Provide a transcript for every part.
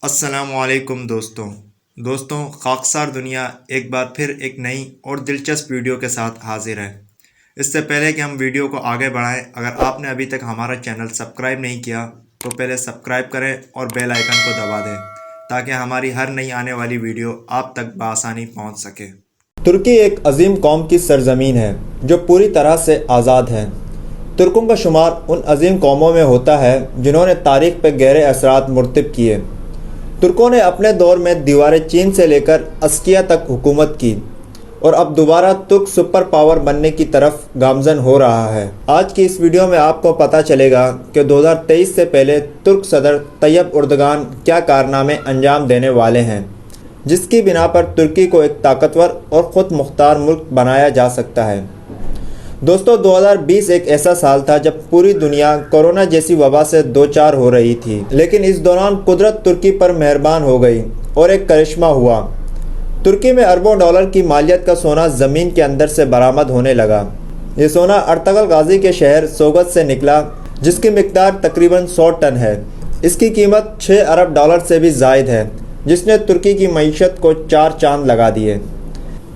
السلام علیکم دوستوں خاکسار دنیا ایک بار پھر ایک نئی اور دلچسپ ویڈیو کے ساتھ حاضر ہے۔ اس سے پہلے کہ ہم ویڈیو کو آگے بڑھائیں، اگر آپ نے ابھی تک ہمارا چینل سبسکرائب نہیں کیا تو پہلے سبسکرائب کریں اور بیل آئیکن کو دبا دیں تاکہ ہماری ہر نئی آنے والی ویڈیو آپ تک بآسانی پہنچ سکے۔ ترکی ایک عظیم قوم کی سرزمین ہے جو پوری طرح سے آزاد ہے۔ ترکوں کا شمار ان عظیم قوموں میں ہوتا ہے جنہوں نے تاریخ پہ گہرے اثرات مرتب کیے۔ ترکوں نے اپنے دور میں دیوار چین سے لے کر اسکیا تک حکومت کی اور اب دوبارہ ترک سپر پاور بننے کی طرف گامزن ہو رہا ہے۔ آج کی اس ویڈیو میں آپ کو پتہ چلے گا کہ 2023 سے پہلے ترک صدر طیب اردگان کیا کارنامے انجام دینے والے ہیں جس کی بنا پر ترکی کو ایک طاقتور اور خود مختار ملک بنایا جا سکتا ہے۔ دوستو 2020 ایک ایسا سال تھا جب پوری دنیا کورونا جیسی وبا سے دوچار ہو رہی تھی، لیکن اس دوران قدرت ترکی پر مہربان ہو گئی اور ایک کرشمہ ہوا۔ ترکی میں اربوں ڈالر کی مالیت کا سونا زمین کے اندر سے برآمد ہونے لگا۔ یہ سونا ارطغرل غازی کے شہر سوگت سے نکلا جس کی مقدار تقریباً 100 ٹن ہے۔ اس کی قیمت 6 ارب ڈالر سے بھی زائد ہے جس نے ترکی کی معیشت کو 4 چاند لگا دیے۔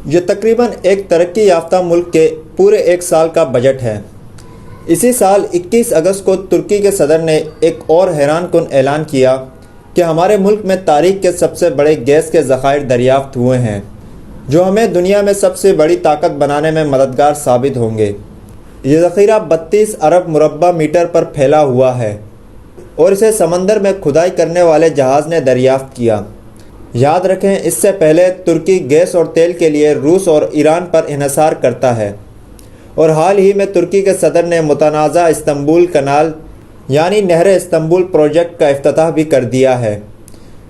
یہ تقریباً ایک ترقی یافتہ ملک کے پورے ایک سال کا بجٹ ہے۔ اسی سال 21 اگست کو ترکی کے صدر نے ایک اور حیران کن اعلان کیا کہ ہمارے ملک میں تاریخ کے سب سے بڑے گیس کے ذخائر دریافت ہوئے ہیں جو ہمیں دنیا میں سب سے بڑی طاقت بنانے میں مددگار ثابت ہوں گے۔ یہ ذخیرہ 32 ارب مربع میٹر پر پھیلا ہوا ہے اور اسے سمندر میں کھدائی کرنے والے جہاز نے دریافت کیا۔ یاد رکھیں اس سے پہلے ترکی گیس اور تیل کے لیے روس اور ایران پر انحصار کرتا ہے، اور حال ہی میں ترکی کے صدر نے متنازع استنبول کنال یعنی نہر استنبول پروجیکٹ کا افتتاح بھی کر دیا ہے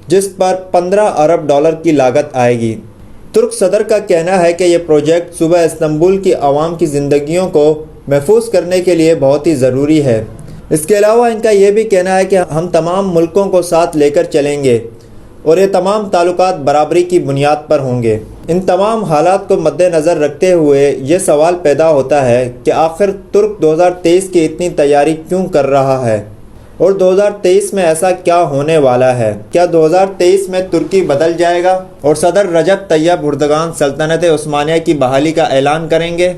جس پر 15 ارب ڈالر کی لاگت آئے گی۔ ترک صدر کا کہنا ہے کہ یہ پروجیکٹ صوبہ استنبول کی عوام کی زندگیوں کو محفوظ کرنے کے لیے بہت ہی ضروری ہے۔ اس کے علاوہ ان کا یہ بھی کہنا ہے کہ ہم تمام ملکوں کو ساتھ لے کر چلیں گے اور یہ تمام تعلقات برابری کی بنیاد پر ہوں گے۔ ان تمام حالات کو مد نظر رکھتے ہوئے یہ سوال پیدا ہوتا ہے کہ آخر ترک 2023 کی اتنی تیاری کیوں کر رہا ہے اور 2023 میں ایسا کیا ہونے والا ہے؟ کیا 2023 میں ترکی بدل جائے گا اور صدر رجب طیب اردگان سلطنت عثمانیہ کی بحالی کا اعلان کریں گے؟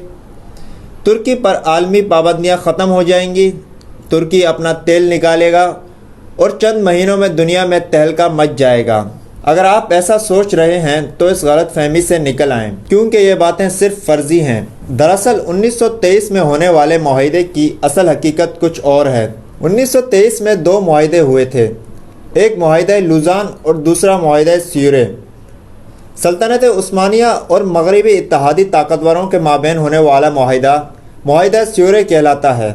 ترکی پر عالمی پابندیاں ختم ہو جائیں گی، ترکی اپنا تیل نکالے گا اور چند مہینوں میں دنیا میں تہلکہ مچ جائے گا؟ اگر آپ ایسا سوچ رہے ہیں تو اس غلط فہمی سے نکل آئیں کیونکہ یہ باتیں صرف فرضی ہیں۔ دراصل 1923 میں ہونے والے معاہدے کی اصل حقیقت کچھ اور ہے۔ 1923 میں 2 معاہدے ہوئے تھے، ایک معاہدہ لوزان اور دوسرا معاہدہ سیورے۔ سلطنت عثمانیہ اور مغربی اتحادی طاقتوروں کے مابین ہونے والا معاہدہ سیورے کہلاتا ہے،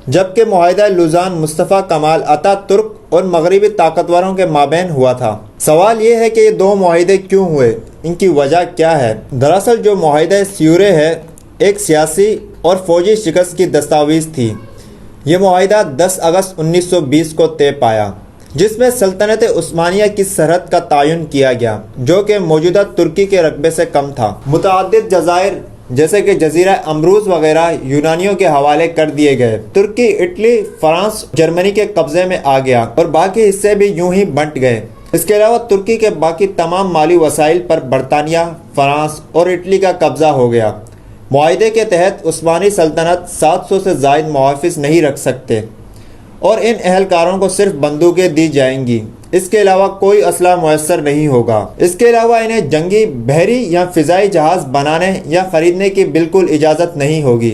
جبکہ معاہدہ لوزان مصطفیٰ کمال اتا ترک اور مغربی طاقتوروں کے مابین ہوا تھا۔ سوال یہ ہے کہ یہ 2 معاہدے کیوں ہوئے، ان کی وجہ کیا ہے؟ دراصل جو معاہدہ سیورے ہے ایک سیاسی اور فوجی شکست کی دستاویز تھی۔ یہ معاہدہ 10 اگست 1920 کو طے پایا جس میں سلطنت عثمانیہ کی سرحد کا تعین کیا گیا جو کہ موجودہ ترکی کے رقبے سے کم تھا۔ متعدد جزائر جیسے کہ جزیرہ امروز وغیرہ یونانیوں کے حوالے کر دیے گئے۔ ترکی، اٹلی، فرانس، جرمنی کے قبضے میں آ گیا اور باقی حصے بھی یوں ہی بنٹ گئے۔ اس کے علاوہ ترکی کے باقی تمام مالی وسائل پر برطانیہ، فرانس اور اٹلی کا قبضہ ہو گیا۔ معاہدے کے تحت عثمانی سلطنت 700 سے زائد محافظ نہیں رکھ سکتے اور ان اہلکاروں کو صرف بندوقیں دی جائیں گی، اس کے علاوہ کوئی اسلحہ میسر نہیں ہوگا۔ اس کے علاوہ انہیں جنگی، بحری یا فضائی جہاز بنانے یا خریدنے کی بالکل اجازت نہیں ہوگی۔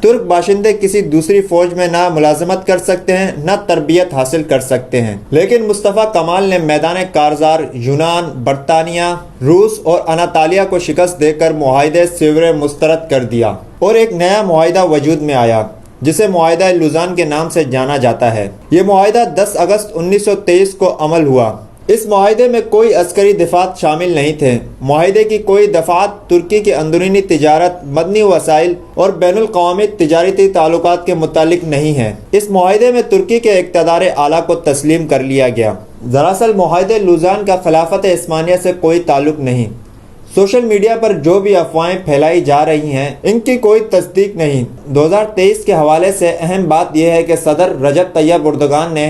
ترک باشندے کسی دوسری فوج میں نہ ملازمت کر سکتے ہیں نہ تربیت حاصل کر سکتے ہیں۔ لیکن مصطفیٰ کمال نے میدان کارزار یونان، برطانیہ، روس اور اناطالیہ کو شکست دے کر معاہدہ سیورے مسترد کر دیا اور ایک نیا معاہدہ وجود میں آیا جسے معاہدہ لوزان کے نام سے جانا جاتا ہے۔ یہ معاہدہ 10 اگست 1923 کو عمل ہوا۔ اس معاہدے میں کوئی عسکری دفعات شامل نہیں تھے۔ معاہدے کی کوئی دفعات ترکی کے اندرونی تجارت، مدنی وسائل اور بین الاقوامی تجارتی تعلقات کے متعلق نہیں ہیں۔ اس معاہدے میں ترکی کے اقتدار اعلیٰ کو تسلیم کر لیا گیا۔ دراصل معاہدہ لوزان کا خلافت عثمانیہ سے کوئی تعلق نہیں۔ سوشل میڈیا پر جو بھی افواہیں پھیلائی جا رہی ہیں ان کی کوئی تصدیق نہیں۔ 2023 کے حوالے سے اہم بات یہ ہے کہ صدر رجب طیب اردگان نے